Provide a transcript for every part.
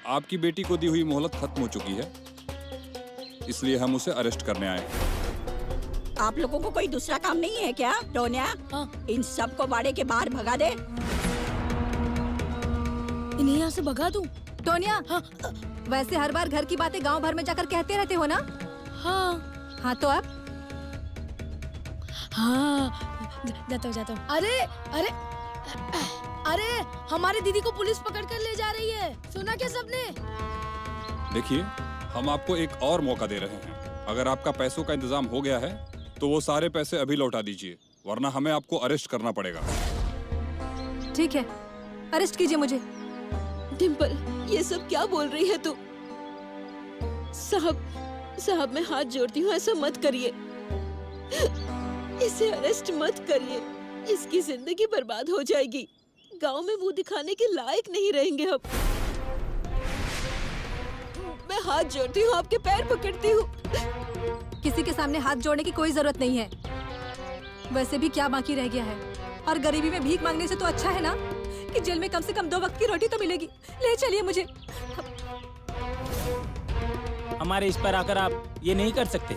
आपकी बेटी को दी हुई मोहलत खत्म हो चुकी है, इसलिए हम उसे अरेस्ट करने आए। आप लोगों को कोई दूसरा काम नहीं है क्या? टोनिया, इन सबको बाड़े के बाहर भगा दे। इन्हें यहाँ से भगा दूं? टोनिया, वैसे हर बार घर की बातें गांव भर में जाकर कहते रहते हो ना? हाँ तो अब? हाँ, जाता हूँ। अरे अरे अरे, हमारी दीदी को पुलिस पकड़ कर ले जा रही है, सुना क्या सबने? देखिए, हम आपको एक और मौका दे रहे हैं। अगर आपका पैसों का इंतजाम हो गया है तो वो सारे पैसे अभी लौटा दीजिए, वरना हमें आपको अरेस्ट करना पड़ेगा। ठीक है, अरेस्ट कीजिए मुझे। डिम्पल, ये सब क्या बोल रही है तू? साहब मैं हाथ जोड़ती हूँ, ऐसा मत करिए। इसे अरेस्ट मत करिए, इसकी जिंदगी बर्बाद हो जाएगी। गांव में मुंह दिखाने के लायक नहीं रहेंगे हम। मैं हाथ जोड़ती हूँ, आपके पैर पकड़ती हूँ। किसी के सामने हाथ जोड़ने की कोई जरूरत नहीं है। वैसे भी क्या बाकी रह गया है, और गरीबी में भीख मांगने से तो अच्छा है ना कि जेल में कम से कम 2 वक्त की रोटी तो मिलेगी। ले चलिए मुझे। हमारे इस पर आकर आप ये नहीं कर सकते।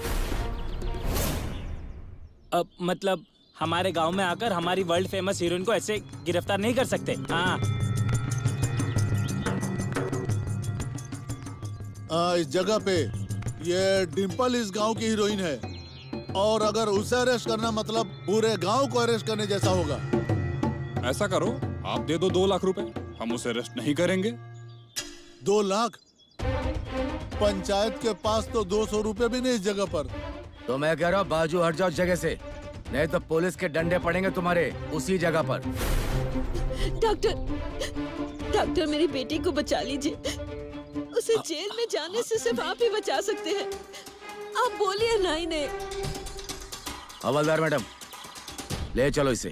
अब मतलब हमारे गांव में आकर हमारी वर्ल्ड फेमस हीरोइन को ऐसे गिरफ्तार नहीं कर सकते। हाँ, इस जगह पे ये डिम्पल इस गांव की हीरोइन है, और अगर उसे अरेस्ट करना मतलब पूरे गांव को अरेस्ट करने जैसा होगा। ऐसा करो, आप दे दो 2 लाख रुपए, हम उसे अरेस्ट नहीं करेंगे। 2 लाख? पंचायत के पास तो 200 रुपए भी नहीं इस जगह पर। तो मैं कह रहा हूँ बाजू हट जाओ जगह से, नहीं तो पुलिस के डंडे पड़ेंगे तुम्हारे उसी जगह पर। डॉक्टर मेरी बेटी को बचा लीजिए। उसे जेल में जाने से सिर्फ आप ही बचा सकते हैं। आप बोलिए ना इन्हें। हवलदार मैडम, ले चलो इसे।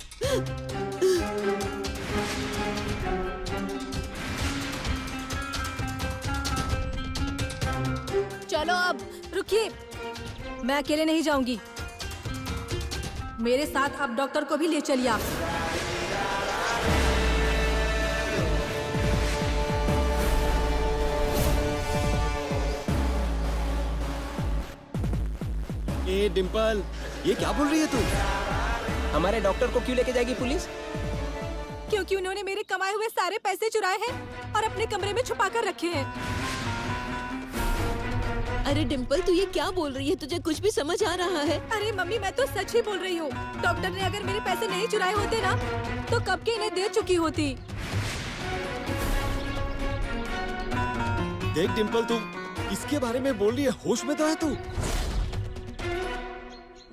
चलो अब। रुकिए, मैं अकेले नहीं जाऊंगी, मेरे साथ आप डॉक्टर को भी ले चलिए। आप ए डिम्पल, ये क्या बोल रही है तू? हमारे डॉक्टर को क्यों लेके जाएगी पुलिस? क्योंकि उन्होंने मेरे कमाए हुए सारे पैसे चुराए हैं और अपने कमरे में छुपा कर रखे हैं। अरे डिम्पल, तू ये क्या बोल रही है? तुझे कुछ भी समझ आ रहा है? अरे मम्मी, मैं तो सच ही बोल रही हूँ। डॉक्टर ने अगर मेरे पैसे नहीं चुराए होते ना तो कब के इन्हें दे चुकी होती। देख डिम्पल, तू इसके बारे में बोल रही है, होश में तो है तू?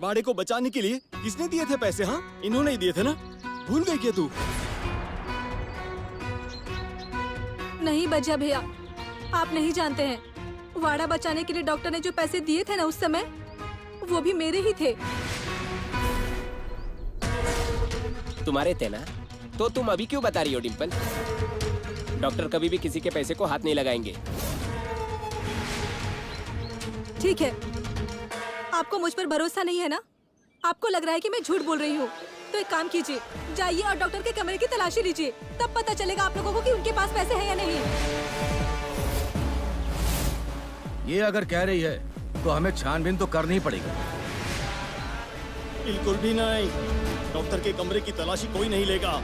बाड़े को बचाने के लिए किसने दिए थे पैसे? हाँ, इन्होंने ही दिए थे ना? भूल गई क्या तू? नहीं बजा भैया, आप नहीं जानते हैं, वाड़ा बचाने के लिए डॉक्टर ने जो पैसे दिए थे ना उस समय, वो भी मेरे ही थे। तुम्हारे थे ना? तो तुम अभी क्यों बता रही हो डिम्पल? डॉक्टर कभी भी किसी के पैसे को हाथ नहीं लगाएंगे। ठीक है, आपको मुझ पर भरोसा नहीं है ना? आपको लग रहा है कि मैं झूठ बोल रही हूँ, तो एक काम कीजिए, जाइए और डॉक्टर के कमरे की तलाशी लीजिए, तब पता चलेगा आप लोगों को कि उनके पास पैसे हैं या नहीं। ये अगर कह रही है तो हमें छानबीन तो करनी ही पड़ेगी। बिल्कुल भी नहीं, डॉक्टर के कमरे की तलाशी कोई नहीं लेगा।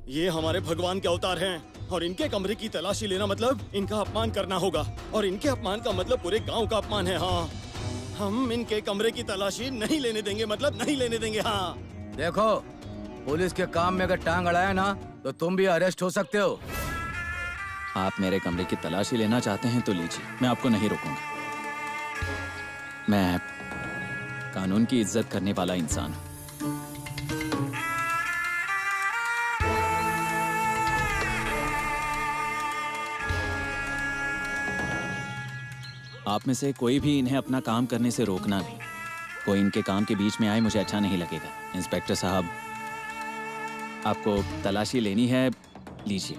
ये हमारे भगवान के अवतार हैं, और इनके कमरे की तलाशी लेना मतलब इनका अपमान करना होगा, और इनके अपमान का मतलब पूरे गांव का अपमान है। हाँ, हम इनके कमरे की तलाशी नहीं लेने देंगे, मतलब नहीं लेने देंगे। हाँ देखो, पुलिस के काम में अगर टांग अड़ाया ना तो तुम भी अरेस्ट हो सकते हो। आप मेरे कमरे की तलाशी लेना चाहते हैं तो लीजिए, मैं आपको नहीं रोकूंगा। मैं कानून की इज्जत करने वाला इंसान हूं। आप में से कोई भी इन्हें अपना काम करने से रोकना नहीं। कोई इनके काम के बीच में आए, मुझे अच्छा नहीं लगेगा। इंस्पेक्टर साहब, आपको तलाशी लेनी है, लीजिए,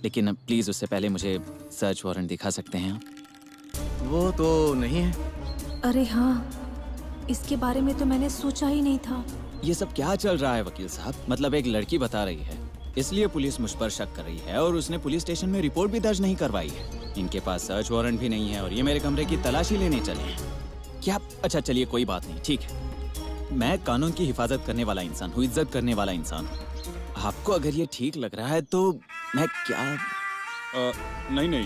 लेकिन प्लीज उससे पहले मुझे सर्च वारंट दिखा सकते हैं आप? वो तो नहीं है। अरे हाँ, इसके बारे में तो मैंने सोचा ही नहीं था। ये सब क्या चल रहा है वकील साहब? मतलब एक लड़की बता रही है इसलिए पुलिस मुझ पर शक कर रही है और उसने पुलिस स्टेशन में रिपोर्ट भी दर्ज नहीं करवाई है। इनके पास सर्च वारंट भी नहीं है और ये मेरे कमरे की तलाशी लेने चले हैं। क्या? अच्छा चलिए कोई बात नहीं, ठीक है। मैं कानून की हिफाजत करने वाला इंसान हूँ, इज्जत करने वाला इंसान हूँ। आपको अगर ये ठीक लग रहा है तो मैं क्या नहीं नहीं,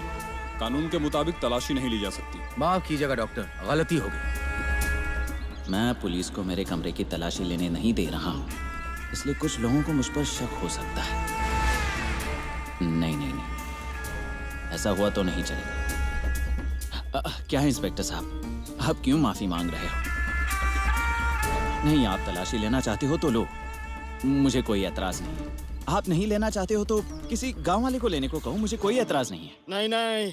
कानून के मुताबिक तलाशी नहीं ली जा सकती। माफ कीजिएगा डॉक्टर, गलती हो गई। मैं पुलिस को मेरे कमरे की तलाशी लेने नहीं दे रहा हूँ, इसलिए कुछ लोगों को मुझ पर शक हो सकता है। नहीं नहीं नहीं, ऐसा हुआ तो नहीं चलेगा। क्या है इंस्पेक्टर साहब, आप क्यों माफी मांग रहे हो? नहीं, आप तलाशी लेना चाहते हो तो लो, मुझे कोई एतराज नहीं है। आप नहीं लेना चाहते हो तो किसी गांव वाले को लेने को कहो, मुझे कोई एतराज नहीं है। नहीं नहीं,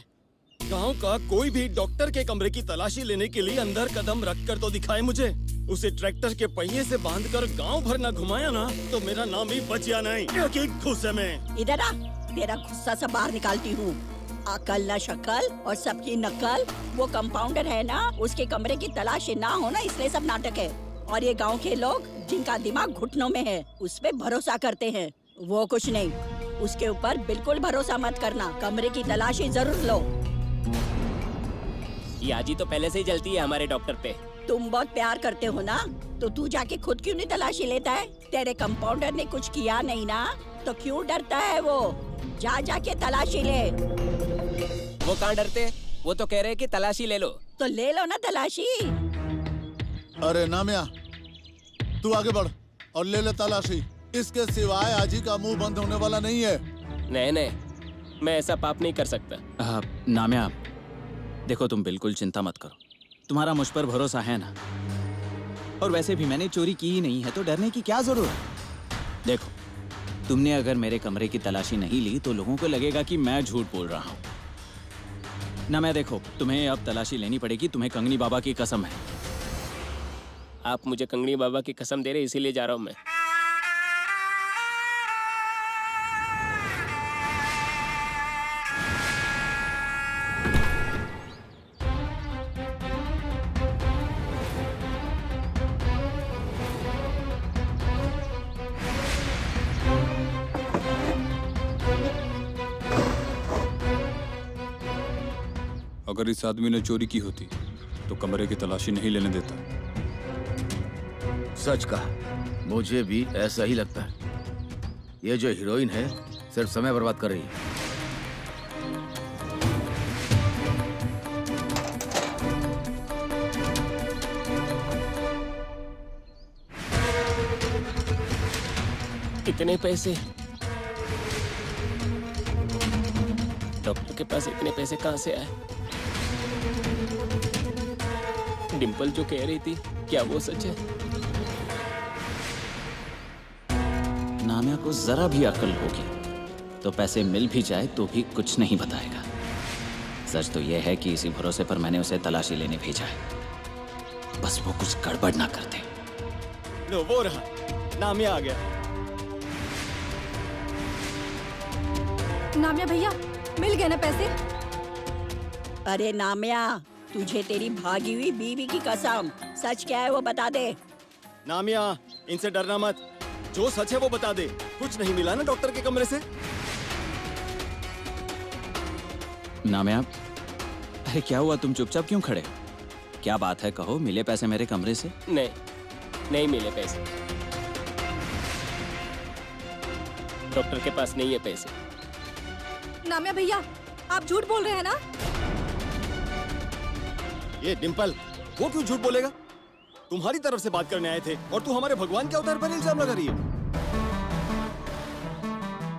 गांव का कोई भी डॉक्टर के कमरे की तलाशी लेने के लिए अंदर कदम रख कर तो दिखाए मुझे। उसे ट्रैक्टर के पहिए से बांधकर गांव भर न घुमाया ना तो मेरा नाम ही बचिया नहीं। एक गुस्से में इधर आ, तेरा गुस्सा सब बाहर निकालती हूँ। अकल न शक्ल और सबकी नकल। वो कंपाउंडर है ना, उसके कमरे की तलाशी ना हो ना, इसलिए सब नाटक है। और ये गांव के लोग जिनका दिमाग घुटनों में है उस पे भरोसा करते हैं। वो कुछ नहीं, उसके ऊपर बिल्कुल भरोसा मत करना। कमरे की तलाशी जरूर लो। याजी तो पहले से ही जलती है हमारे डॉक्टर पे। तुम बहुत प्यार करते हो ना, तो तू जाके खुद क्यों नहीं तलाशी लेता है? तेरे कंपाउंडर ने कुछ किया नहीं ना, तो क्यों डरता है वो? जाके तलाशी ले। वो कहाँ डरते? वो तो कह रहे हैं कि तलाशी ले लो। तो ले लो ना तलाशी। अरे नामिया, तू आगे बढ़ और ले ले तलाशी। इसके सिवाय आजी का मुंह बंद होने वाला नहीं है। नहीं, मैं ऐसा पाप नहीं कर सकता। नामिया, देखो तुम बिल्कुल चिंता मत करो, तुम्हारा मुझ पर भरोसा है ना। और वैसे भी मैंने चोरी की ही नहीं है, तो डरने की क्या जरूरत है? देखो, तुमने अगर मेरे कमरे की तलाशी नहीं ली तो लोगों को लगेगा कि मैं झूठ बोल रहा हूँ ना। मैं देखो, तुम्हें अब तलाशी लेनी पड़ेगी, तुम्हें कंगनी बाबा की कसम है। आप मुझे कंगनी बाबा की कसम दे रहे, इसीलिए जा रहा हूँ मैं। अगर इस आदमी ने चोरी की होती तो कमरे की तलाशी नहीं लेने देता। सच कहा, मुझे भी ऐसा ही लगता है। ये जो हीरोइन है सिर्फ समय बर्बाद कर रही है। इतने पैसे? डॉक्टर के पास इतने पैसे कहाँ से आए? डिम्पल जो कह रही थी, क्या वो सच है? नामिया को जरा भी अकल होगी तो पैसे मिल भी जाए तो भी कुछ नहीं बताएगा। सच तो यह है कि इसी भरोसे पर मैंने उसे तलाशी लेने भेजा है। बस वो कुछ गड़बड़ ना कर दे। लो, वो रहा, नामिया आ गया। नामिया भैया, मिल गए ना पैसे? अरे नामिया, तुझे तेरी भागी हुई बीवी की कसम, सच क्या है वो बता दे। नामिया, इनसे डरना मत, जो सच है वो बता दे। कुछ नहीं मिला ना डॉक्टर के कमरे से? नामिया, अरे क्या हुआ, तुम चुपचाप क्यों खड़े? क्या बात है, कहो। मिले पैसे मेरे कमरे से? नहीं मिले पैसे। डॉक्टर के पास नहीं है पैसे। नामिया भैया, आप झूठ बोल रहे हैं ना? ये डिम्पल, वो क्यों झूठ बोलेगा? तुम्हारी तरफ से बात करने आए थे और तू हमारे भगवान के अवतार पर इल्जाम लगा रही है।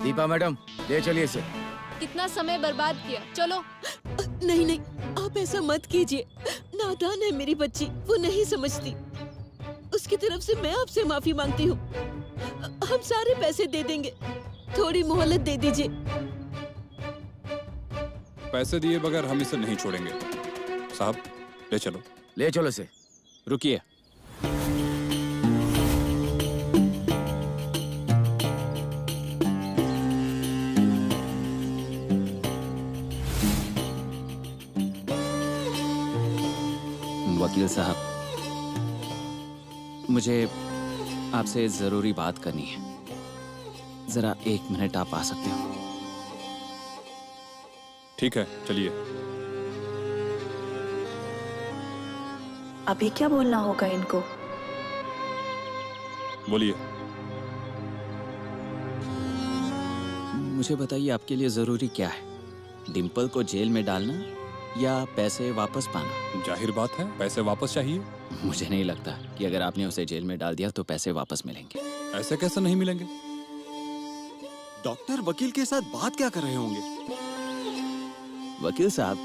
दीपा मैडम, ले चलिए इसे। कितना समय बर्बाद किया, चलो। नहीं, आप ऐसा मत कीजिए। नादान है मेरी बच्ची, वो नहीं समझती। उसकी तरफ से मैं आपसे माफी मांगती हूँ। हम सारे पैसे दे देंगे, थोड़ी मोहलत दे दीजिए। पैसे दिए बगैर हम इसे नहीं छोड़ेंगे। साहब, ले चलो। ले चलो इसे। रुकिए, वकील साहब, मुझे आपसे जरूरी बात करनी है। जरा 1 मिनट आप आ सकते हो? ठीक है, चलिए। अभी क्या बोलना होगा इनको? बोलिए। मुझे बताइए, आपके लिए जरूरी क्या है? डिम्पल को जेल में डालना या पैसे वापस पाना? जाहिर बात है, पैसे वापस चाहिए। मुझे नहीं लगता कि अगर आपने उसे जेल में डाल दिया तो पैसे वापस मिलेंगे। ऐसे कैसे नहीं मिलेंगे? डॉक्टर वकील के साथ बात क्या कर रहे होंगे? वकील साहब,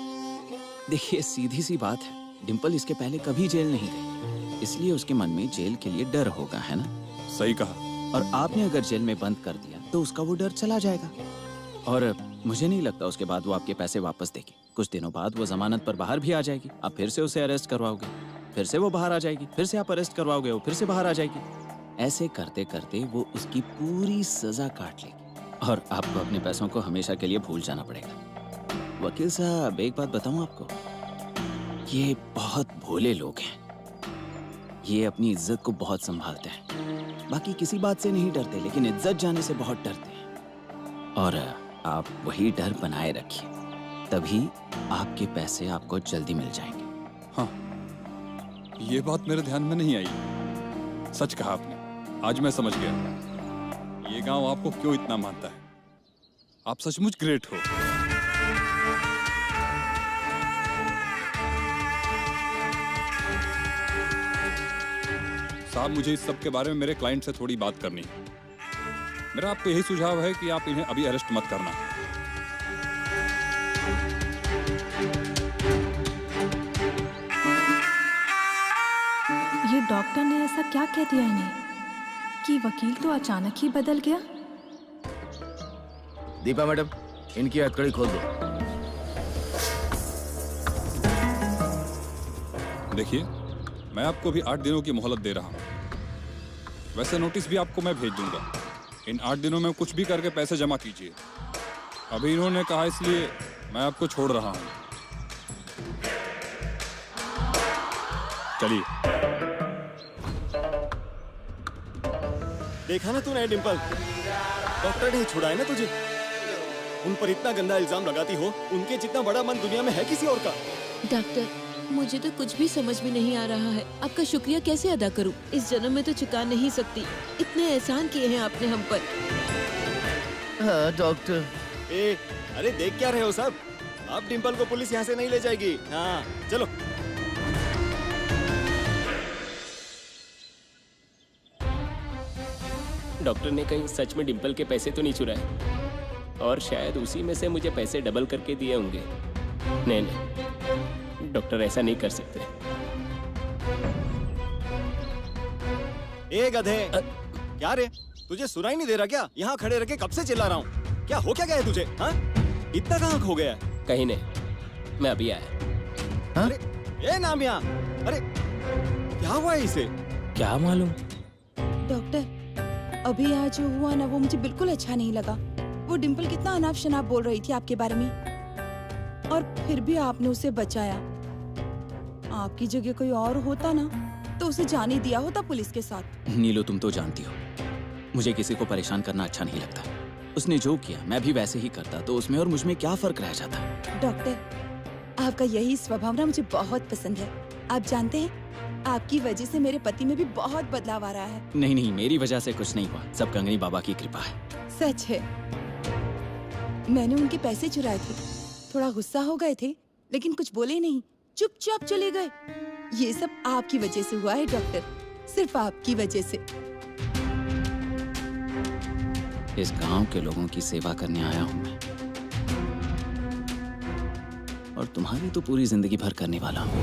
देखिए सीधी सी बात है, डिम्पल इसके पहले कभी जेल नहीं गई, इसलिए उसके मन में जेल के लिए डर होगा, है ना? सही कहा। और आपने अगर जेल में बंद कर दिया तो उसका वो डर चला जाएगा और मुझे नहीं लगता उसके बाद वो आपके पैसे वापस देगी। कुछ दिनों बाद वो जमानत पर बाहर भी आ जाएगी, आप फिर से उसे अरेस्ट करवाओगे, फिर से वो बाहर आ जाएगी, फिर से आप अरेस्ट करवाओगे, वो फिर से बाहर आ जाएगी। ऐसे करते करते वो उसकी पूरी सजा काट लेगी और आपको अपने पैसों को हमेशा के लिए भूल जाना पड़ेगा। वकील साहब, एक बात बताऊं आपको, ये बहुत भोले लोग हैं, ये अपनी इज्जत को बहुत संभालते हैं, बाकी किसी बात से नहीं डरते, लेकिन इज्जत जाने से बहुत डरते हैं। और आप वही डर बनाए रखिए, तभी आपके पैसे आपको जल्दी मिल जाएंगे। हाँ, ये बात मेरे ध्यान में नहीं आई। सच कहा आपने, आज मैं समझ गया ये गांव आपको क्यों इतना मानता है। आप सचमुच ग्रेट हो। साहब, मुझे इस सब के बारे में मेरे क्लाइंट से थोड़ी बात करनी है। मेरा आपको यही सुझाव है कि आप इन्हें अभी अरेस्ट मत करना। ये डॉक्टर ने ऐसा क्या कह दिया इन्हें कि वकील तो अचानक ही बदल गया? दीपा मैडम, इनकी हथकड़ी खोल दो। देखिए, मैं आपको भी 8 दिनों की मोहलत दे रहा हूँ। वैसे नोटिस भी आपको मैं भेज दूंगा। इन 8 दिनों में कुछ भी करके पैसे जमा कीजिए। अभी इन्होंने कहा इसलिए मैं आपको छोड़ रहा हूँ। चलिए। देखा ना तूने डिम्पल, डॉक्टर ने छुड़ाया ना तुझे। उन पर इतना गंदा इल्जाम लगाती हो, उनके जितना बड़ा मन दुनिया में है किसी और का? डॉक्टर, मुझे तो कुछ भी समझ में नहीं आ रहा है। आपका शुक्रिया कैसे अदा करूं? इस जन्म में तो चुका नहीं सकती। इतने एहसान किए हैं आपने हम पर। हाँ डॉक्टर। अरे देख क्या रहे हो सब? अब डिम्पल को पुलिस यहाँ से नहीं ले जाएगी। हाँ चलो। डॉक्टर ने कहीं सच में डिम्पल के पैसे तो नहीं चुराए, और शायद उसी में से मुझे पैसे डबल करके दिए होंगे। नहीं नहीं, डॉक्टर ऐसा नहीं कर सकते। ए गधे, क्या रे, तुझे सुनाई नहीं दे रहा क्या? यहाँ खड़े रह के कब से चिल्ला रहा हूँ। क्या हो क्या गया है तुझे? हाँ, इतना कहाँ खो गया? कहीं नहीं, मैं अभी आया। हाँ? अरे ए नामिया, अरे क्या हुआ है इसे? क्या मालूम। डॉक्टर, अभी आज जो हुआ ना वो मुझे बिल्कुल अच्छा नहीं लगा। वो डिम्पल कितना अनाप शनाप बोल रही थी आपके बारे में, और फिर भी आपने उसे बचाया। आपकी जगह कोई और होता ना तो उसे जाने दिया होता पुलिस के साथ। नीलू, तुम तो जानती हो मुझे किसी को परेशान करना अच्छा नहीं लगता। उसने जो किया मैं भी वैसे ही करता, तो उसमें और मुझमें क्या फर्क रह जाता? डॉक्टर, आपका यही स्वभाव ना मुझे बहुत पसंद है। आप जानते हैं, आपकी वजह से मेरे पति में भी बहुत बदलाव आ रहा है। नहीं नहीं, मेरी वजह से कुछ नहीं हुआ, सब कंगनी बाबा की कृपा है। सच है, मैंने उनके पैसे चुराए थे, थोड़ा गुस्सा हो गए थे, लेकिन कुछ बोले नहीं, चुपचाप चले गए। ये सब आपकी वजह से हुआ है डॉक्टर, सिर्फ आपकी वजह से। इस गांव के लोगों की सेवा करने आया हूं मैं, और तुम्हारी तो पूरी जिंदगी भर करने वाला हूं।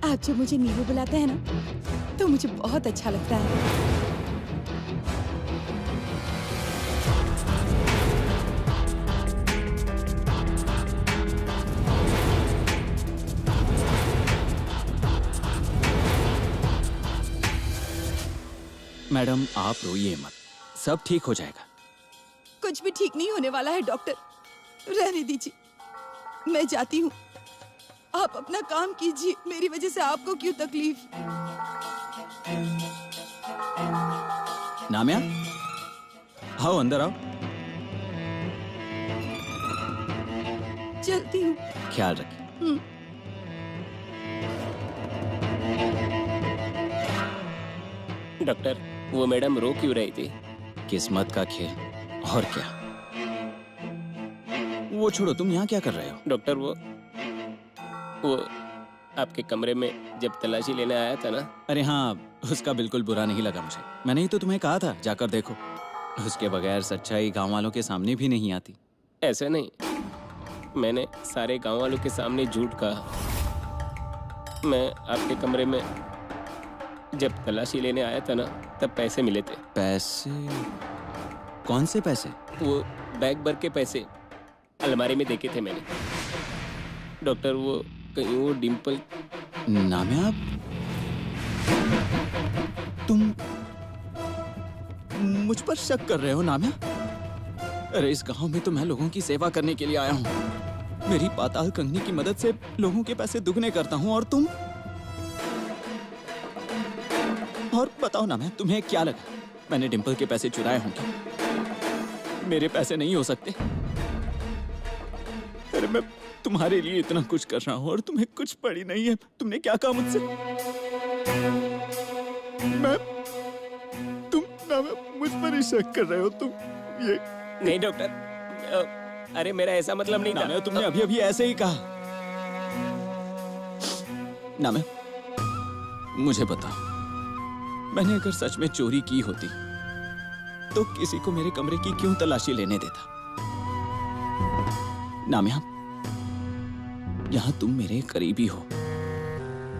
आप जब मुझे नीलू बुलाते हैं ना तो मुझे बहुत अच्छा लगता है। मैडम, आप रोइए मत, सब ठीक हो जाएगा। कुछ भी ठीक नहीं होने वाला है डॉक्टर, रहने दीजिए, मैं जाती हूँ। आप अपना काम कीजिए, मेरी वजह से आपको क्यों तकलीफ। नाम्या, आओ अंदर आओ। चलती हूँ। ख्याल रखिए। डॉक्टर, वो मैडम रो क्यों रही थी? किस्मत का खेल, और क्या। वो छोड़ो, तुम यहाँ क्या कर रहे हो? डॉक्टर, वो आपके कमरे में जब तलाशी लेने आया था ना। अरे हाँ, उसका बिल्कुल बुरा नहीं लगा मुझे। मैंने ही तो तुम्हें कहा था जाकर देखो। उसके बगैर सच्चाई गांव वालों के सामने भी नहीं आती। ऐसा नहीं, मैंने सारे गांव वालों के सामने झूठ कहा। मैं आपके कमरे में जब तलाशी लेने आया था ना, तब पैसे मिले थे। पैसे? कौन से पैसे? वो बैग भर के पैसे अलमारी में देखे थे मैंने। डॉक्टर, वो कहीं वो डिम्पल। नाम्या, तुम मुझ पर शक कर रहे हो नाम्या? अरे इस गांव में तो मैं लोगों की सेवा करने के लिए आया हूँ। मेरी पाताल कंगनी की मदद से लोगों के पैसे दुगने करता हूँ, और तुम? और बताओ नाम्या, तुम्हें क्या लगा मैंने डिम्पल के पैसे चुराए होंगे? मेरे पैसे नहीं हो सकते। अरे मैं तुम्हारे लिए इतना कुछ कर रहा हूँ और तुम्हें कुछ पड़ी नहीं है। तुमने क्या कहा मुझसे? तुम मुझ पर ही शक कर रहे हो तुम? ये नहीं डॉक्टर, अरे मेरा ऐसा मतलब नहीं था। तुमने अभी अभी ऐसे ही कहा। नामे, मुझे बताओ, मैंने अगर सच में चोरी की होती तो किसी को मेरे कमरे की क्यों तलाशी लेने देता? नाम्या, यहां तुम मेरे करीबी हो।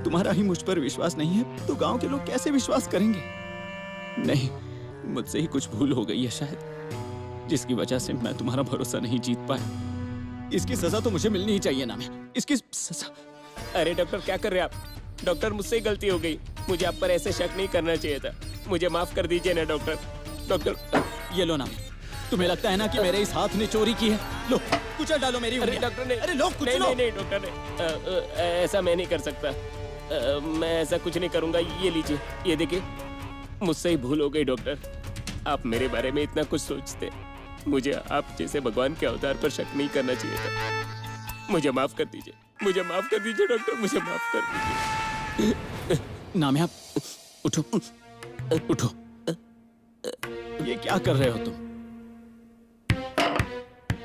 तुम्हारा ही मुझ पर विश्वास नहीं है तो गांव के लोग कैसे विश्वास करेंगे? नहीं, मुझसे ही कुछ भूल हो गई है शायद, जिसकी वजह से मैं तुम्हारा भरोसा नहीं जीत पाया। इसकी सजा तो मुझे मिलनी ही चाहिए नाम्या, इसकी सजा। अरे डॉक्टर, क्या कर रहे हैं आप? डॉक्टर, मुझसे ही गलती हो गई। मुझे आप पर ऐसे शक नहीं करना चाहिए था। मुझे माफ कर दीजिए ना डॉक्टर। डॉक्टर, ये लो नाम्या, तुम्हें लगता है ना कि मेरे इस हाथ ने चोरी की है? लो, कुचल डालो मेरी उंगलियां। डॉक्टर ने, अरे लो, कुचलो। नहीं डॉक्टर ने, ऐसा मैं नहीं कर सकता। मैं ऐसा कुछ नहीं करूंगा। ये लीजिए, ये देखिए, मुझसे ही भूल हो गई डॉक्टर। आप मेरे बारे में इतना कुछ सोचते, मुझे आप जैसे भगवान के अवतार पर शक नहीं करना चाहिए था। मुझे माफ कर दीजिए, मुझे माफ कर दीजिए डॉक्टर, मुझे माफ कर दीजिए। नाम्या, उठो उठो। ये क्या कर रहे हो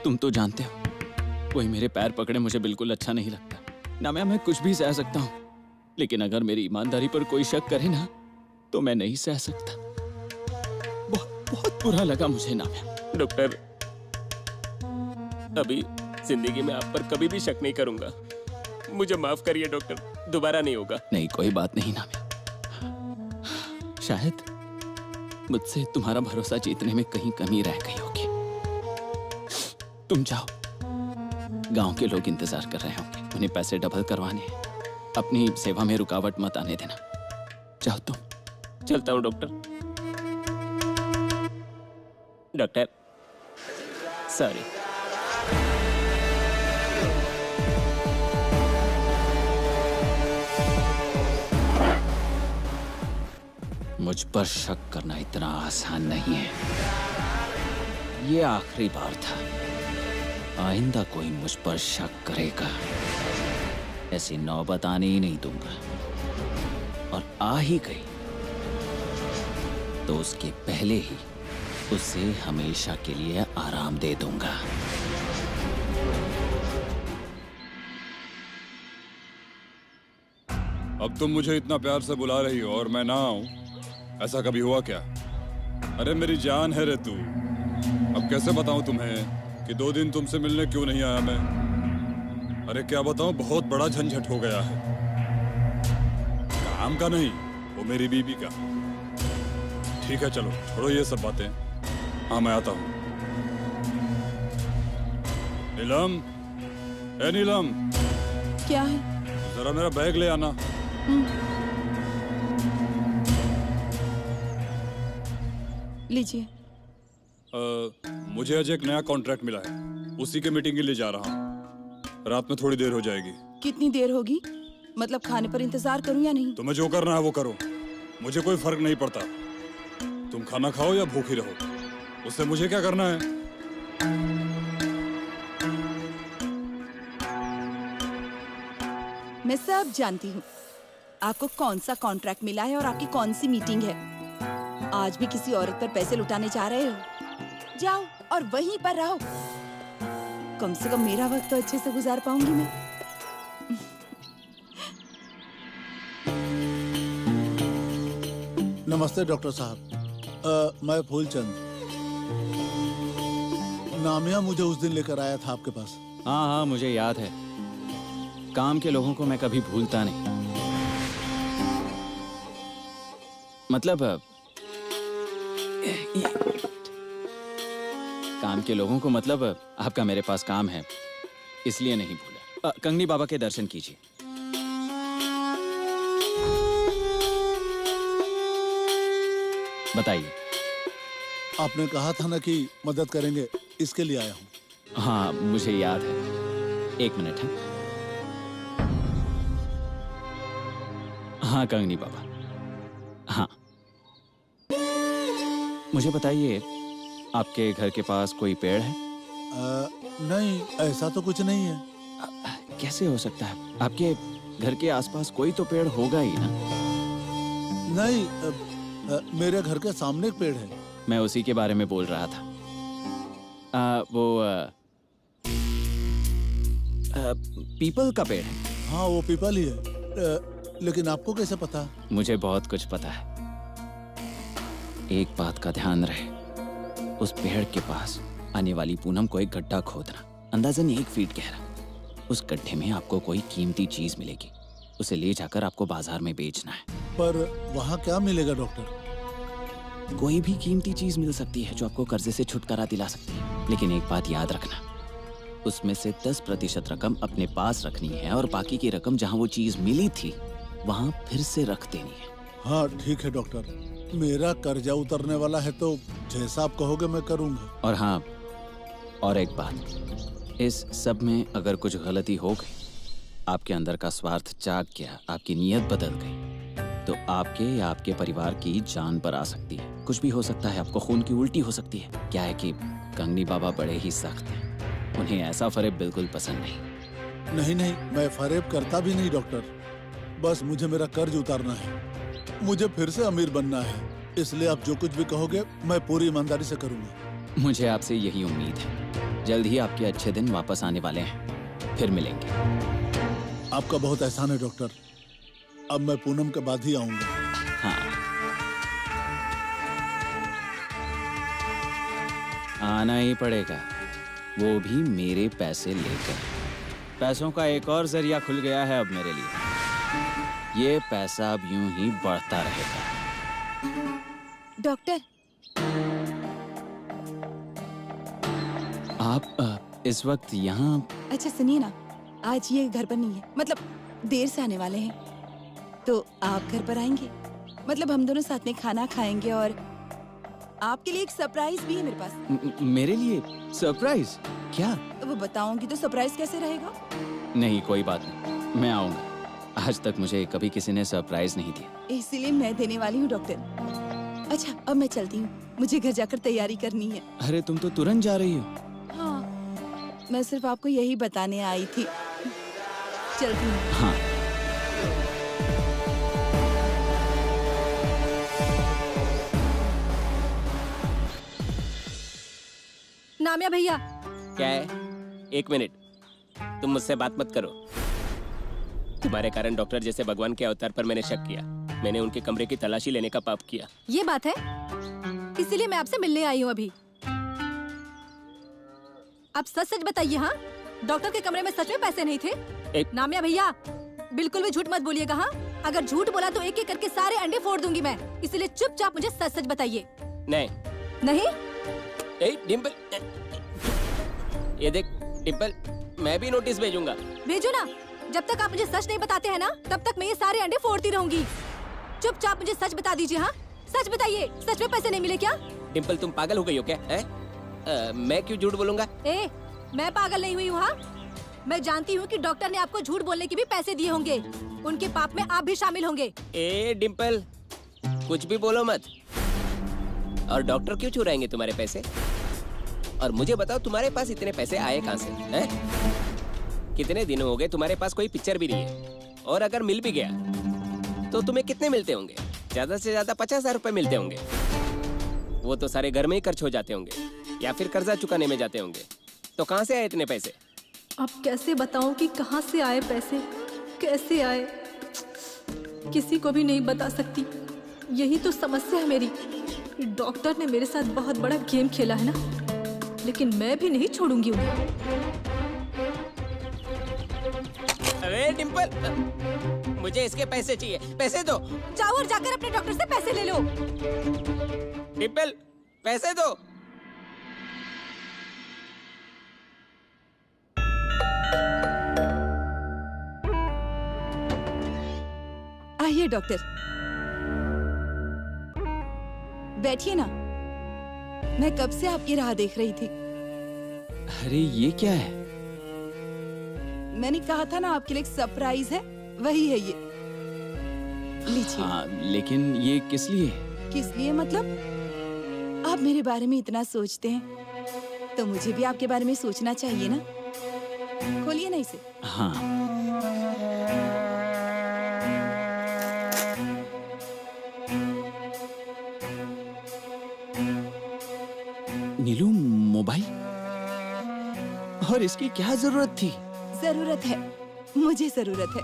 तुम तो जानते हो कोई मेरे पैर पकड़े मुझे बिल्कुल अच्छा नहीं लगता। नाम्या, मैं कुछ भी सह सकता हूँ, लेकिन अगर मेरी ईमानदारी पर कोई शक करे ना तो मैं नहीं सह सकता। बहुत बुरा लगा मुझे नाम्या। डॉक्टर, अभी जिंदगी में आप पर कभी भी शक नहीं करूंगा। मुझे माफ करिए डॉक्टर, दोबारा नहीं होगा। नहीं, कोई बात नहीं नाम्या। शायद मुझसे तुम्हारा भरोसा जीतने में कहीं कमी रह गई होगी। तुम जाओ, गांव के लोग इंतजार कर रहे होंगे, उन्हें पैसे डबल करवाने हैं। अपनी सेवा में रुकावट मत आने देना। जाओ तुम। चलता हूँ डॉक्टर। Doctor, sorry. मुझ पर शक करना इतना आसान नहीं है। ये आखिरी बार था। आइंदा कोई मुझ पर शक करेगा, ऐसी नौबत आने ही नहीं दूंगा। और आ ही गई तो उसके पहले ही उसे हमेशा के लिए आराम दे दूंगा। अब तुम मुझे इतना प्यार से बुला रही हो और मैं ना आऊं, ऐसा कभी हुआ क्या? अरे मेरी जान है रे तू। अब कैसे बताऊं तुम्हें कि 2 दिन तुमसे मिलने क्यों नहीं आया मैं? अरे क्या बताऊं, बहुत बड़ा झंझट हो गया है। काम का नहीं, वो मेरी बीबी का। ठीक है चलो, छोड़ो ये सब बातें। हाँ, मैं आता हूँ। नीलम, ए नीलम। क्या है? जरा मेरा बैग ले आना। लीजिए। मुझे आज एक नया कॉन्ट्रैक्ट मिला है, उसी के मीटिंग के लिए जा रहा हूँ। रात में थोड़ी देर हो जाएगी। कितनी देर होगी? मतलब खाने पर इंतजार करूं या नहीं? तुम्हें जो करना है वो करो, मुझे कोई फर्क नहीं पड़ता। तुम खाना खाओ या भूखी रहो, उससे मुझे क्या करना है? मैं सब जानती हूँ आपको कौन सा कॉन्ट्रैक्ट मिला है और आपकी कौन सी मीटिंग है। आज भी किसी औरत पर पैसे लुटाने जा रहे हो? जाओ और वहीं पर रहो। कम से कम मेरा वक्त तो अच्छे से गुजार पाऊंगी मैं। नमस्ते डॉक्टर साहब, मैं फूलचंद। नामिया मुझे उस दिन लेकर आया था आपके पास। हाँ हाँ, मुझे याद है। काम के लोगों को मैं कभी भूलता नहीं। मतलब काम के लोगों को, मतलब आपका मेरे पास काम है इसलिए नहीं भूला। कंगनी बाबा के दर्शन कीजिए। बताइए। आपने कहा था ना कि मदद करेंगे, इसके लिए आया हूँ। हाँ मुझे याद है। एक मिनट है। हाँ कंगनी बाबा, हाँ मुझे बताइए, आपके घर के पास कोई पेड़ है? नहीं, ऐसा तो कुछ नहीं है। कैसे हो सकता है? आपके घर के आसपास कोई तो पेड़ होगा ही ना? नहीं, मेरे घर के सामने एक पेड़ है। मैं उसी के बारे में बोल रहा था। पीपल का पेड़ है। हाँ वो पीपल ही है। लेकिन आपको कैसे पता? मुझे बहुत कुछ पता है। एक बात का ध्यान रहे, उस पेड़ के पास आने वाली पूनम को एक गड्ढा खोदना, अंदाजन 1 फीट गहरा। उस गड्ढे में आपको कोई कीमती चीज मिलेगी, उसे ले जाकर आपको बाजार में बेचना है। पर वहाँ क्या मिलेगा डॉक्टर? कोई भी कीमती चीज मिल सकती है जो आपको कर्जे से छुटकारा दिला सकती है, लेकिन एक बात याद रखना, उसमें से 10% रकम अपने पास रखनी है और बाकी की रकम जहाँ वो चीज मिली थी वहाँ फिर से रख देनी है। हाँ ठीक है डॉक्टर, मेरा कर्जा उतरने वाला है तो जैसा आप कहोगे मैं करूँगा। और हाँ, और एक बात, इस सब में अगर कुछ गलती हो गई, आपके अंदर का स्वार्थ जाग गया, आपकी नीयत बदल गई, तो आपके या आपके परिवार की जान पर आ सकती है। कुछ भी हो सकता है, आपको खून की उल्टी हो सकती है। क्या है कि कंगनी बाबा बड़े ही सख्त हैं, उन्हें ऐसा फरेब बिल्कुल पसंद नहीं। नहीं नहीं, मैं फरेब करता भी नहीं डॉक्टर, बस मुझे मेरा कर्ज उतारना है, मुझे फिर से अमीर बनना है, इसलिए आप जो कुछ भी कहोगे मैं पूरी ईमानदारी से करूँगा। मुझे आपसे यही उम्मीद है। जल्द ही आपके अच्छे दिन वापस आने वाले हैं, फिर मिलेंगे। आपका बहुत एहसान है डॉक्टर, अब मैं पूनम के बाद ही आऊंगा। हाँ, आना ही पड़ेगा, वो भी मेरे पैसे लेकर। पैसों का एक और जरिया खुल गया है अब मेरे लिए। ये पैसा अब यूं ही बढ़ता रहेगा। डॉक्टर, आप इस वक्त यहाँ? अच्छा सुनिए ना, आज ये घर पर नहीं है, मतलब देर से आने वाले हैं, तो आप घर पर आएंगे? मतलब हम दोनों साथ में खाना खाएंगे और आपके लिए एक सरप्राइज भी है मेरे पास। मेरे लिए सरप्राइज? क्या? वो बताऊंगी तो सरप्राइज कैसे रहेगा? नहीं कोई बात नहीं, मैं आऊंगा। आज तक मुझे कभी किसी ने सरप्राइज नहीं दिया, इसीलिए मैं देने वाली हूँ डॉक्टर। अच्छा अब मैं चलती हूँ, मुझे घर जाकर तैयारी करनी है। अरे तुम तो तुरंत जा रही हो? हाँ, मैं सिर्फ आपको यही बताने आई थी। चलती हूँ। हाँ। नामिया भैया। क्या है? 1 मिनट, तुम मुझसे बात मत करो। तुम्हारे कारण डॉक्टर जैसे भगवान के अवतार पर मैंने शक किया। मैंने उनके कमरे की तलाशी लेने का पाप किया। ये बात है, इसीलिए मैं आपसे मिलने आई हूँ अभी। आप सच सच बताइए। हाँ, डॉक्टर के कमरे में सच में पैसे नहीं थे? नामिया भैया बिल्कुल भी झूठ मत बोलिएगा। हाँ, अगर झूठ बोला तो एक एक करके सारे अंडे फोड़ दूंगी मैं, इसलिए चुपचाप मुझे सच सच बताइए। नहीं नहीं? डिम्पल, ये देख डिम्पल, मैं भी नोटिस भेजूंगा। भेजो ना, जब तक आप मुझे सच नहीं बताते हैं ना, तब तक मैं ये सारे अंडे फोड़ती रहूंगी। चुपचाप मुझे सच बता दीजिए। हाँ सच बताइए, सच में पैसे नहीं मिले क्या? डिम्पल तुम पागल हो गई हो क्या? मैं क्यों झूठ बोलूंगा? मैं पागल नहीं हुई हूँ। हाँ, मैं जानती हूँ कि डॉक्टर ने आपको झूठ बोलने के भी पैसे दिए होंगे। उनके पाप में आप भी शामिल होंगे। ए डिम्पल, कुछ भी बोलो मत। और डॉक्टर क्यों चुराएंगे तुम्हारे पैसे? और मुझे बताओ, तुम्हारे पास इतने पैसे आए कहाँ से हैं? कितने दिन हो गए तुम्हारे पास कोई पिक्चर भी नहीं है, और अगर मिल भी गया तो तुम्हें कितने मिलते होंगे? ज्यादा से ज्यादा 50,000 रुपए मिलते होंगे। वो तो सारे घर में ही खर्च हो जाते होंगे या फिर कर्जा चुकाने में जाते होंगे। तो कहाँ से आए इतने पैसे? अब कैसे बताऊं कि कहाँ से आए पैसे, कैसे आए, किसी को भी नहीं बता सकती। यही तो समस्या है मेरी। डॉक्टर ने मेरे साथ बहुत बड़ा गेम खेला है ना, लेकिन मैं भी नहीं छोड़ूंगी उन्हें। अरे डिम्पल, मुझे इसके पैसे चाहिए, पैसे दो। जाओ और जाकर अपने डॉक्टर से पैसे ले लो। डिम्पल, पैसे दो। आइए डॉक्टर, बैठिए ना। मैं कब से आपकी राह देख रही थी। अरे ये क्या है? मैंने कहा था ना आपके लिए एक सरप्राइज है, वही है ये। लीजिए। हाँ, लेकिन ये किस लिए? किस लिए मतलब? आप मेरे बारे में इतना सोचते हैं तो मुझे भी आपके बारे में सोचना चाहिए ना। खोलिए ना इसे। हाँ। नीलू, मोबाइल? और इसकी क्या जरूरत थी? जरूरत है, मुझे जरूरत है।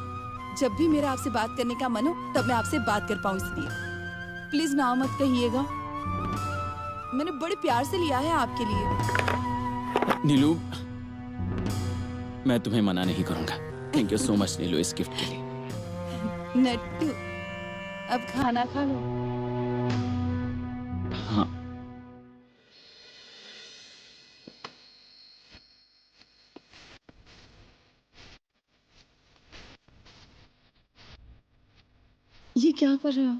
जब भी मेरा आपसे बात करने का मन हो तब मैं आपसे बात कर पाऊं, इसलिए प्लीज ना मत कहिएगा। मैंने बड़े प्यार से लिया है आपके लिए। नीलू, मैं तुम्हें मना नहीं करूंगा। थैंक यू सो मच नीलू इस गिफ्ट के लिए। नट्टू, अब खाना खा लो। हाँ। ये क्या कर रहे हो?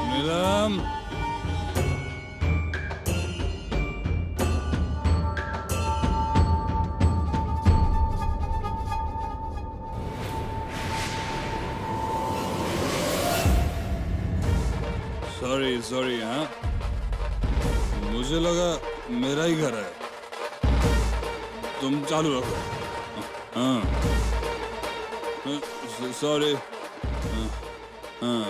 नीलम, सॉरी। हाँ, मुझे लगा मेरा ही घर है। तुम चालू रखो। हाँ, सॉरी। हाँ।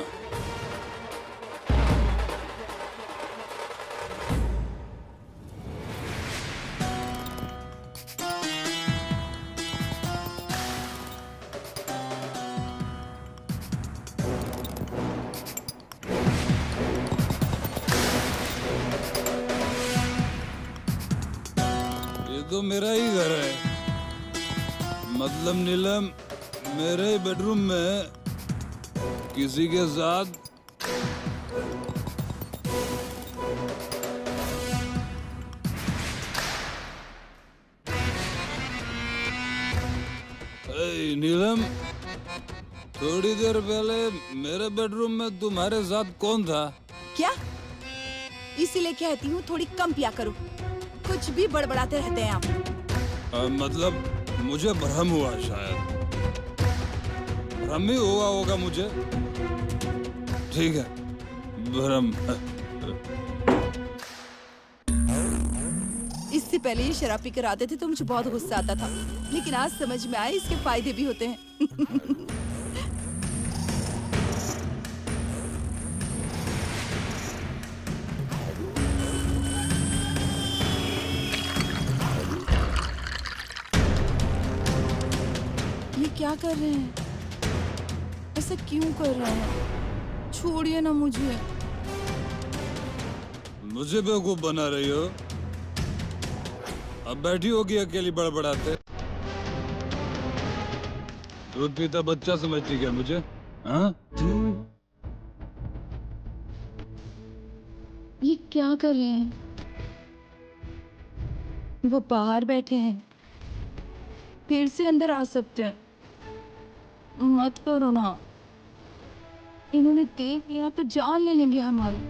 तो मेरा ही घर है। मतलब नीलम, मेरे ही बेडरूम में किसी के साथ नीलम, थोड़ी देर पहले मेरे बेडरूम में तुम्हारे साथ कौन था? क्या? इसीलिए कहती हूँ थोड़ी कम पिया करो। कुछ भी बड़बड़ाते रहते हैं आप। मतलब मुझे भ्रम हुआ, शायद भ्रम ही हुआ होगा मुझे। ठीक है, भ्रम। इससे पहले ये शराब पीकर आते थे तो मुझे बहुत गुस्सा आता था, लेकिन आज समझ में आया इसके फायदे भी होते हैं। क्या कर रहे हैं? ऐसा क्यों कर रहे हैं? छोड़िए ना मुझे। मुझे बेवकूफ बना रही हो? अब बैठी होगी अकेली बड़बड़ाते। दूध पीता बच्चा समझती क्या मुझे? हाँ? ये क्या कर रहे हैं? वो बाहर बैठे हैं, फिर से अंदर आ सकते हैं। मत करो ना, इन्होंने देख लिया तो जान ले लेंगे हमारी।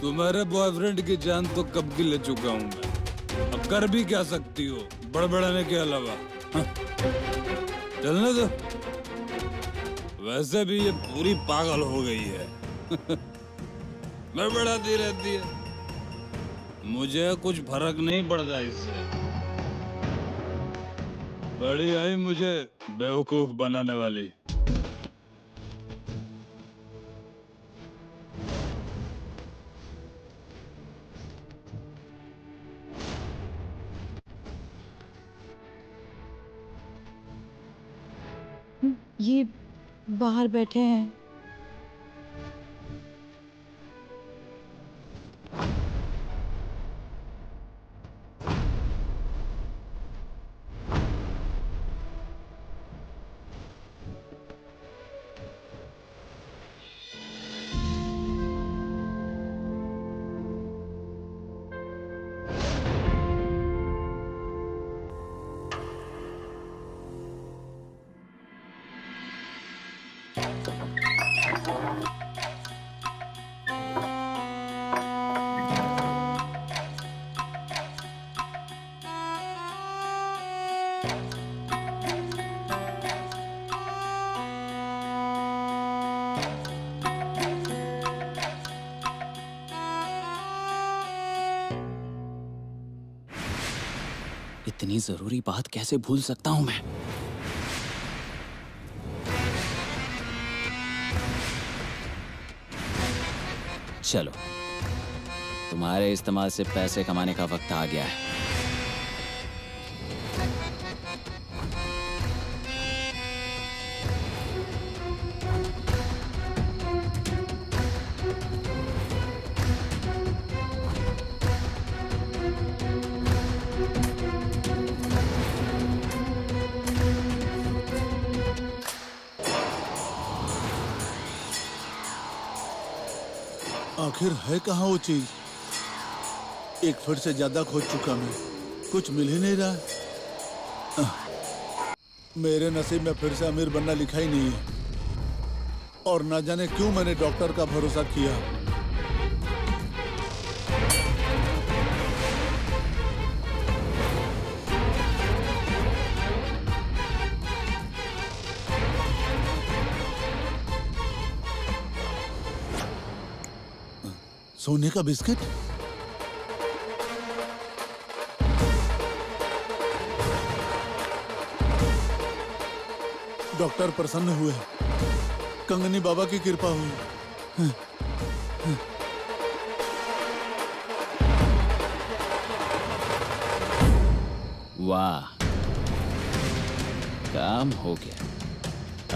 तुम्हारे बॉयफ्रेंड की जान तो कब की ले चुका हूँ मैं। अब कर भी क्या सकती हो बड़बड़ाने के अलावा? हाँ। चलने दो। वैसे भी ये पूरी पागल हो गई है। बड़बड़ाती रहती है, मुझे कुछ फर्क नहीं पड़ता इससे। बड़ी आई मुझे बेवकूफ बनाने वाली। ये बाहर बैठे हैं। इतनी जरूरी बात कैसे भूल सकता हूं मैं? चलो, तुम्हारे इस्तेमाल से पैसे कमाने का वक्त आ गया है। आखिर है कहाँ वो चीज? एक फिर से ज्यादा खोज चुका मैं, कुछ मिल ही नहीं रहा। मेरे नसीब में फिर से अमीर बनना लिखा ही नहीं है, और ना जाने क्यों मैंने डॉक्टर का भरोसा किया। सोने का बिस्किट? डॉक्टर प्रसन्न हुए, कंगनी बाबा की कृपा हुई। वाह, काम हो गया।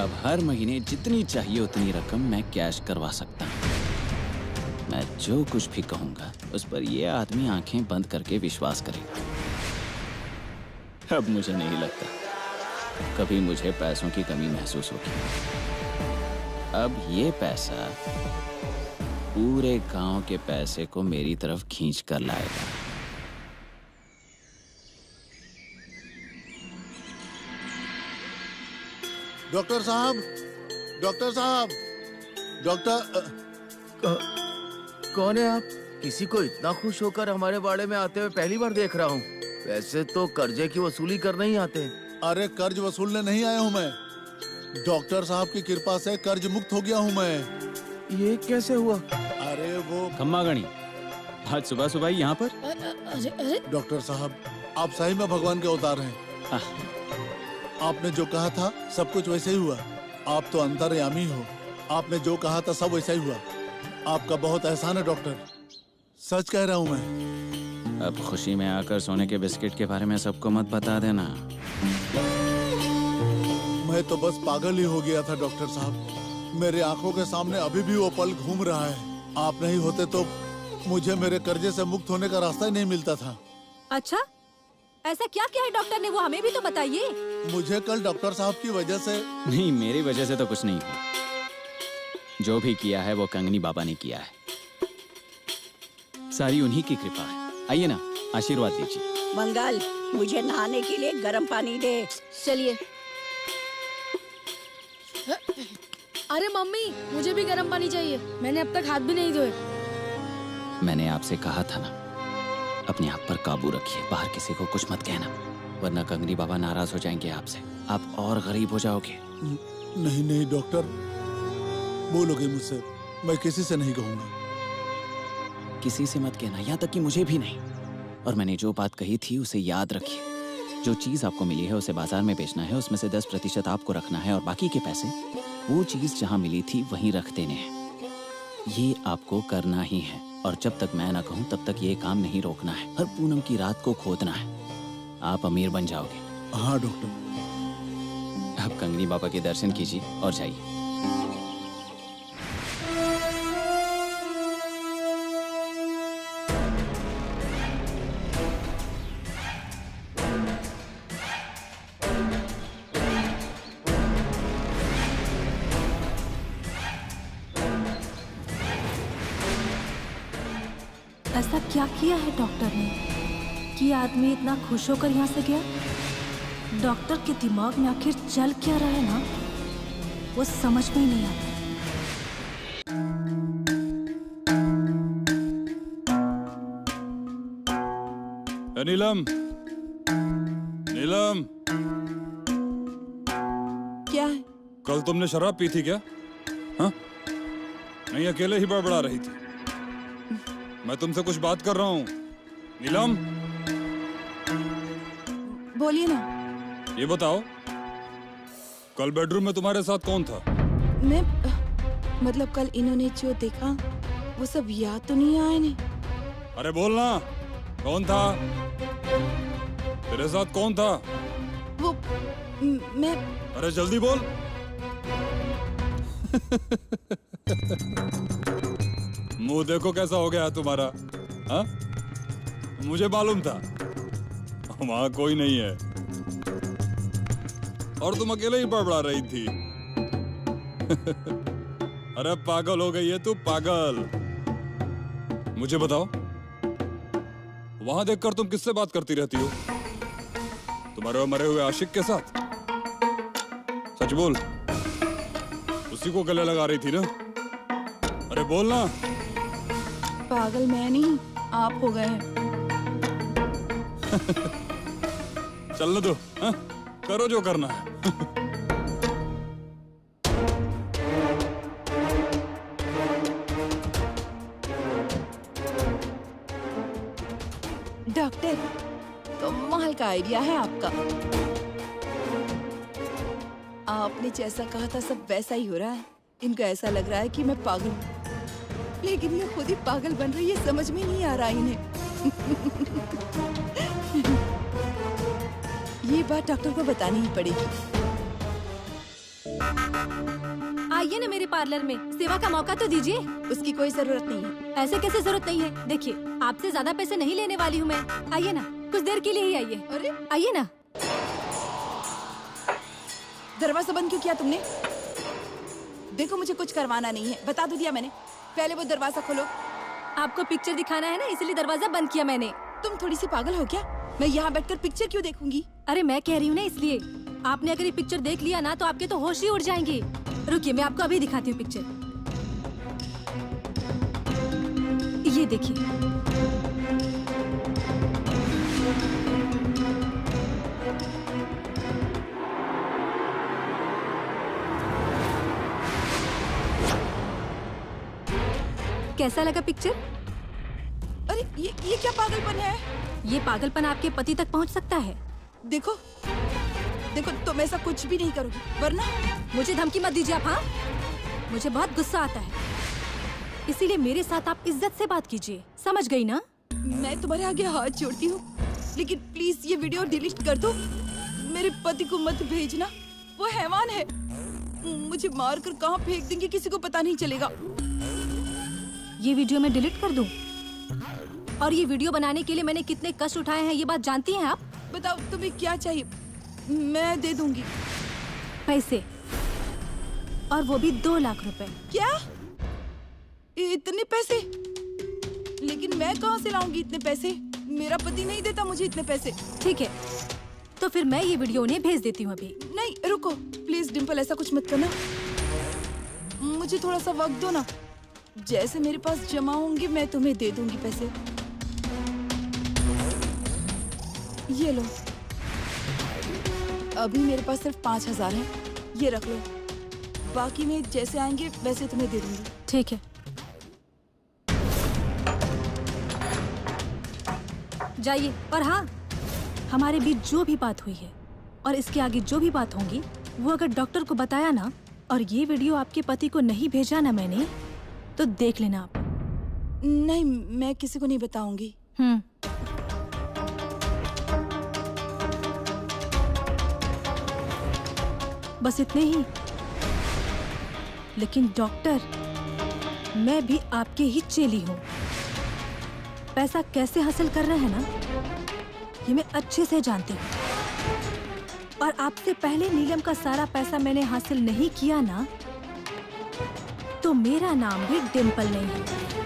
अब हर महीने जितनी चाहिए उतनी रकम मैं कैश करवा सकता हूँ। मैं जो कुछ भी कहूंगा उस पर ये आदमी आंखें बंद करके विश्वास करेगा। अब मुझे नहीं लगता कभी मुझे पैसों की कमी महसूस होगी। अब ये पैसा पूरे गांव के पैसे को मेरी तरफ खींच कर लाएगा। डॉक्टर साहब, डॉक्टर साहब, डॉक्टर। कौन है आप? किसी को इतना खुश होकर हमारे बाड़े में आते हुए पहली बार देख रहा हूँ। वैसे तो कर्जे की वसूली करने ही आते हैं। अरे कर्ज वसूलने नहीं आया हूँ मैं, डॉक्टर साहब की कृपा से कर्ज मुक्त हो गया हूँ मैं। ये कैसे हुआ? अरे वो खम्मा गणी, आज सुबह सुबह ही यहाँ पर? अरे डॉक्टर साहब, आप सही में भगवान के अवतार हैं। आपने जो कहा था सब कुछ वैसे ही हुआ। आप तो अंतर्यामी हो, आपने जो कहा था सब वैसा ही हुआ। आपका बहुत एहसान है डॉक्टर, सच कह रहा हूँ मैं। अब खुशी में आकर सोने के बिस्किट के बारे में सबको मत बता देना। मैं तो बस पागल ही हो गया था डॉक्टर साहब। मेरे आंखों के सामने अभी भी वो पल घूम रहा है। आप नहीं होते तो मुझे मेरे कर्जे से मुक्त होने का रास्ता ही नहीं मिलता था। अच्छा, ऐसा क्या किया है डॉक्टर ने, वो हमें भी तो बताइए। मुझे कल डॉक्टर साहब की वजह से नहीं, मेरी वजह से तो कुछ नहीं हुआ। जो भी किया है वो कंगनी बाबा ने किया है। सारी उन्हीं की कृपा है। आइए ना, आशीर्वाद दीजिए। मंगल, मुझे नहाने के लिए गर्म पानी दे। चलिए। अरे मम्मी, मुझे भी गर्म पानी चाहिए। मैंने अब तक हाथ भी नहीं धोए। मैंने आपसे कहा था ना, अपने आप पर काबू रखिए, बाहर किसी को कुछ मत कहना, वरना कंगनी बाबा नाराज हो जाएंगे आपसे। आप और गरीब हो जाओगे। नहीं नहीं डॉक्टर, बोलोगे मुझसे, मैं किसी से नहीं कहूँगा। किसी से मत कहना, यहाँ तक कि मुझे भी नहीं। और मैंने जो बात कही थी उसे याद रखिए। जो चीज आपको मिली है उसे बाजार में बेचना है, उसमें से 10% आपको रखना है और बाकी के पैसे वो चीज जहाँ मिली थी वहीं रख देने हैं। ये आपको करना ही है और जब तक मैं ना कहूँ तब तक ये काम नहीं रोकना है। हर पूनम की रात को खोदना है। आप अमीर बन जाओगे। हाँ डॉक्टर। आप कंगनी बाबा के दर्शन कीजिए और जाइए। ऐसा क्या किया है डॉक्टर ने कि आदमी इतना खुश होकर यहाँ से गया? डॉक्टर के दिमाग में आखिर चल क्या रहा है ना, वो समझ में ही नहीं आता। नीलम, नीलम, क्या है? कल तुमने शराब पी थी क्या? हाँ? नहीं, अकेले ही बड़बड़ा रही थी। मैं तुमसे कुछ बात कर रहा हूँ। नीलम, बोलिए ना। ये बताओ, कल बेडरूम में तुम्हारे साथ कौन था? मैं मतलब कल इन्होंने जो देखा वो सब याद तो नहीं आया नहीं। अरे बोलना, कौन था? तेरे साथ कौन था? वो मैं। अरे जल्दी बोल। मुंह देखो कैसा हो गया तुम्हारा। हाँ? मुझे मालूम था वहां कोई नहीं है और तुम अकेले ही बड़बड़ा रही थी। अरे पागल हो गई है तू, पागल। मुझे बताओ, वहां देखकर तुम किससे बात करती रहती हो? तुम्हारे मरे हुए आशिक के साथ? सच बोल, उसी को गले लगा रही थी ना? अरे बोलना। पागल मैं नहीं, आप हो गए हैं। चलने दो, हाँ? करो जो करना है। डॉक्टर, कमाल का आइडिया है आपका। आपने जैसा कहा था सब वैसा ही हो रहा है। इनको ऐसा लग रहा है कि मैं पागल हूँ, लेकिन ये खुद ही पागल बन रही है, समझ में नहीं आ रहा इन्हें। ये बात डॉक्टर को बतानी ही पड़ेगी। आइए ना मेरे पार्लर में, सेवा का मौका तो दीजिए। उसकी कोई जरूरत नहीं है। ऐसे कैसे जरूरत नहीं है? देखिए, आपसे ज्यादा पैसे नहीं लेने वाली हूँ मैं। आइए ना, कुछ देर के लिए ही आइए। अरे आइए ना। दरवाजा बंद क्यों किया तुमने? देखो मुझे कुछ करवाना नहीं है, बता तो दिया मैंने। पहले वो दरवाजा खोलो। आपको पिक्चर दिखाना है ना, इसलिए दरवाजा बंद किया मैंने। तुम थोड़ी सी पागल हो क्या? मैं यहाँ बैठकर पिक्चर क्यों देखूंगी? अरे मैं कह रही हूँ ना, इसलिए। आपने अगर ये पिक्चर देख लिया ना तो आपके तो होश ही उड़ जाएंगे। रुकिए, मैं आपको अभी दिखाती हूँ पिक्चर। ये देखिए। कैसा लगा पिक्चर? अरे ये क्या पागलपन है? ये पागलपन आपके पति तक पहुंच सकता है। देखो देखो, तुम ऐसा कुछ भी नहीं करोगी, वरना। मुझे धमकी मत दीजिए आप। हाँ, मुझे बहुत गुस्सा आता है, इसीलिए मेरे साथ आप इज्जत से बात कीजिए, समझ गई ना? मैं तुम्हारे आगे हाथ जोड़ती हूँ, लेकिन प्लीज ये वीडियो डिलीट कर दो। मेरे पति को मत भेजना, वो हैवान है। मुझे मारकर कहाँ फेंक देंगे किसी को पता नहीं चलेगा। ये वीडियो मैं डिलीट कर दूं? और ये वीडियो बनाने के लिए मैंने कितने कष्ट उठाए हैं ये बात जानती हैं आप? बताओ तुम्हें क्या चाहिए, मैं दे दूंगी। पैसे, और वो भी 2 लाख रुपए। क्या? इतने पैसे? लेकिन मैं कहाँ से लाऊंगी इतने पैसे? मेरा पति नहीं देता मुझे इतने पैसे। ठीक है, तो फिर मैं ये वीडियो उन्हें भेज देती हूँ अभी। नहीं रुको प्लीज डिम्पल, ऐसा कुछ मत करना। मुझे थोड़ा सा वक्त दो ना, जैसे मेरे पास जमा होंगे मैं तुम्हें दे दूंगी पैसे। ये लो, अभी मेरे पास सिर्फ 5,000 है, ये रख लो। बाकी में जैसे आएंगे वैसे तुम्हें दे दूंगी। ठीक है, जाइए। और हाँ, हमारे बीच जो भी बात हुई है और इसके आगे जो भी बात होंगी, वो अगर डॉक्टर को बताया ना और ये वीडियो आपके पति को नहीं भेजा ना मैंने, तो देख लेना आप। नहीं, मैं किसी को नहीं बताऊंगी। बस इतने ही। लेकिन डॉक्टर, मैं भी आपके ही चेली हूँ। पैसा कैसे हासिल कर रहे हैं ना, ये मैं अच्छे से जानती हूँ। और आपसे पहले नीलम का सारा पैसा मैंने हासिल नहीं किया ना, तो मेरा नाम भी डिम्पल नहीं है।